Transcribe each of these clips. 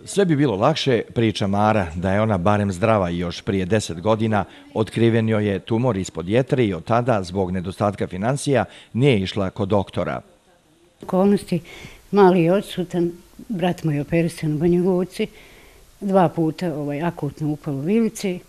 Sve bi bilo lakše, priča Mara, da je ona barem zdrava i još prije 10 godina otkriven joj je tumor ispod jetre i od tada, zbog nedostatka financija, nije išla kod doktora. Okolnosti, mali je odsutan, brat moj je operisan u Banja Luci, 2 puta akutno upao u vilici,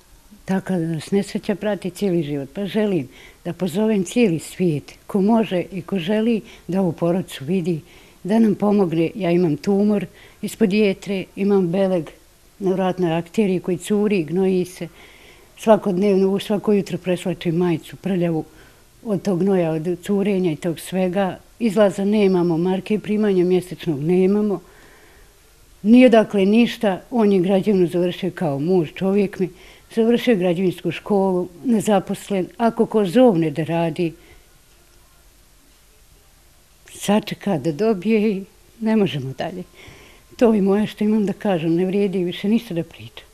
tako da nas nesreća prati cijeli život. Pa želim da pozovem cijeli svijet, ko može i ko želi da ovu porodicu vidi, da nam pomogne. Ja imam tumor ispod jetre, imam beleg na vratnoj arteriji koji curi, gnoji se. Svakodnevno, svako jutro preslačim majicu prljavu od tog gnoja, od curenja i tog svega. Izlaza nemamo, marke primanja mjesečnog nemamo. Nijodakle ništa, on je građevnu završio kao muž, čovjek mi, završio građevinsku školu, nezaposlen. Ako ko zovne da radi, sačeka da dobije i ne možemo dalje. To je moje što imam da kažem, ne vrijedi više ništa da pričam.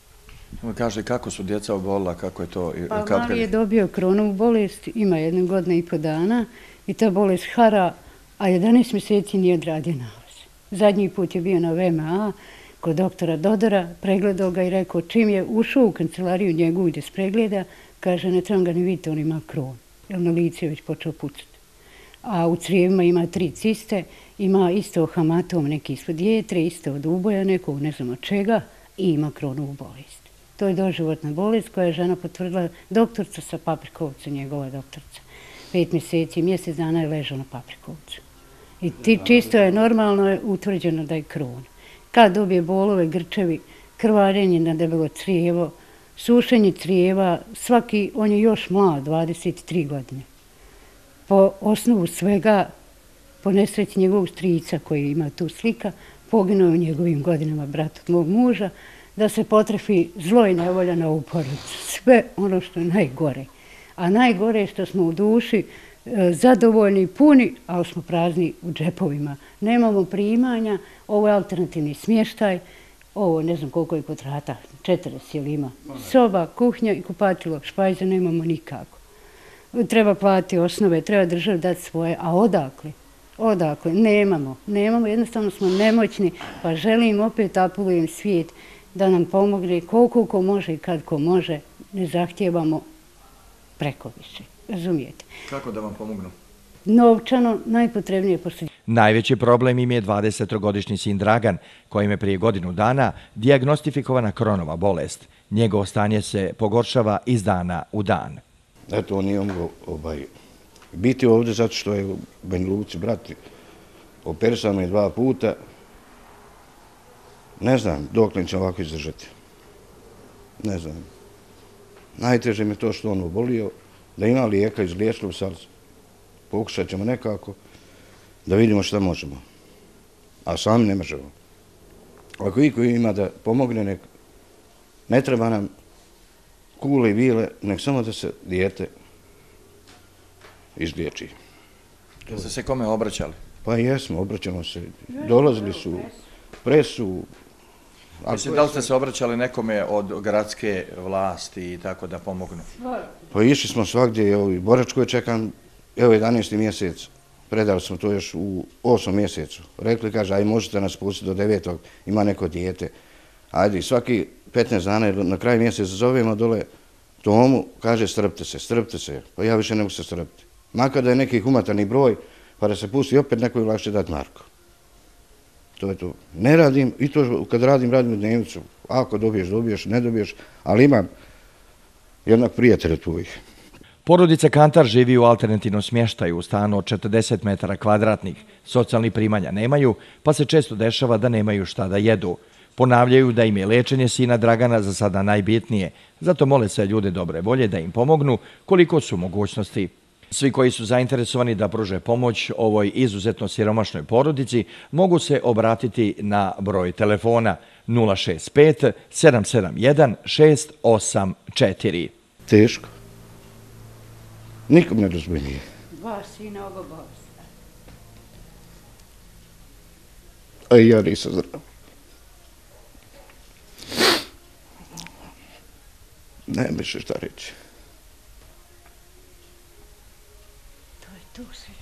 Kaže, kako su djeca obolila, kako je to? Pa mali je dobio Crohnovu bolest, ima 1 godinu i po dana i ta bolest hara, a 11 mjeseci nije odradio nalaz. Zadnji put je bio na VMA kod doktora Dodora, pregledao ga i rekao čim je ušao u kancelariju njegovu gdje se pregleda, kaže ne trebam ga ni vidjeti, on ima Crohn, jer na lice je već počeo pucati. A u crijevima ima 3 ciste, ima isto hematom neki ispod jetre, isto od uboja nekog, ne znam od čega, i ima Crohnovu bolest. To je doživotna bolest koja je žena potvrdila, doktorca sa Paprikovca, njegova doktorca. 5 mjeseci, mjesec dana je ležao na Paprikovcu. I čisto je normalno utvrđeno da je Crohn. Kad dobije bolove, grčevi, krvarenje na debelo crijevo, sušenje crijeva, svaki, on je još mlad, 23 godine. Po osnovu svega, po nesreći njegovog strica koji ima tu slika, poginuo u njegovim godinama brat od mog muža, da se potrefi zlo i nevolja na ovu porodicu. Sve ono što je najgore. A najgore je što smo u duši zadovoljni i puni, ali smo prazni u džepovima. Nemamo primanja, ovo je alternativni smještaj, ovo ne znam koliko je kvadrata, 40 jel ima. Soba, kuhnja i kupatilo, špajza nemamo nikako. Treba platiti osnove, treba državi dati svoje, a odakle? Odakle? Nemamo, jednostavno smo nemoćni, pa želim opet apelujem svijet da nam pomogne koliko ko može i kad ko može, ne zahtijevamo preko više, razumijete? Kako da vam pomognu? Novčano, najpotrebnije posljednje. Najveći problem im je 20-godišnji sin Dragan, kojim je prije godinu dana dijagnostifikovana Crohnova bolest. Njegovo stanje se pogoršava iz dana u dan. Eto, on nije mogao biti ovdje zato što je u Banja Luci brat operisan je 2 puta. Ne znam dok će ovako izdržati. Ne znam. Najteže mi je to što on obolio, da ima lijeka, izliječilo se, ali pokušat ćemo nekako da vidimo šta možemo. A sami ne možemo. Ako iko ima da pomogne, ne treba nam kule i vile, nek samo da se dijete izliječi. Jeste se kome obraćali? Pa jesmo, obraćamo se. Dolazili su presu. Da li ste se obraćali nekome od gradske vlasti i tako da pomognu? Pa išli smo svakdje, evo i boračko je čekam, evo 11. mjesec, predali smo to još u 8. mjesecu. Rekli, kaže, aj možete nas pustiti do 9. ima neko dijete. Ajde, svaki 15 dana na kraju mjeseca zovemo dole Tomu, kaže strpte se. Pa ja više ne mogu se strpiti. Makar da je neki humantarni broj, pa da se pusti opet neko je lakše dati Marko. To je to. Ne radim, i to kad radim u dnevnicu. Ako dobiješ, ne dobiješ, ali imam jednak prijatelja tvojih. Porodica Kantar živi u alternativnom smještaju u stanu od 40 metara kvadratnih. Socijalni primanja nemaju, pa se često dešava da nemaju šta da jedu. Ponavljaju da im je lečenje sina Dragana za sada najbitnije, zato mole se ljude dobre volje da im pomognu koliko su mogućnosti. Svi koji su zainteresovani da pruže pomoć ovoj izuzetno siromašnoj porodici mogu se obratiti na broj telefona 065 771 684. Teško. Nikom ne dozbiljuje. 2 sina, oba bolesti. A ja nisam zdrav. Ne više šta reći. To je tu sve.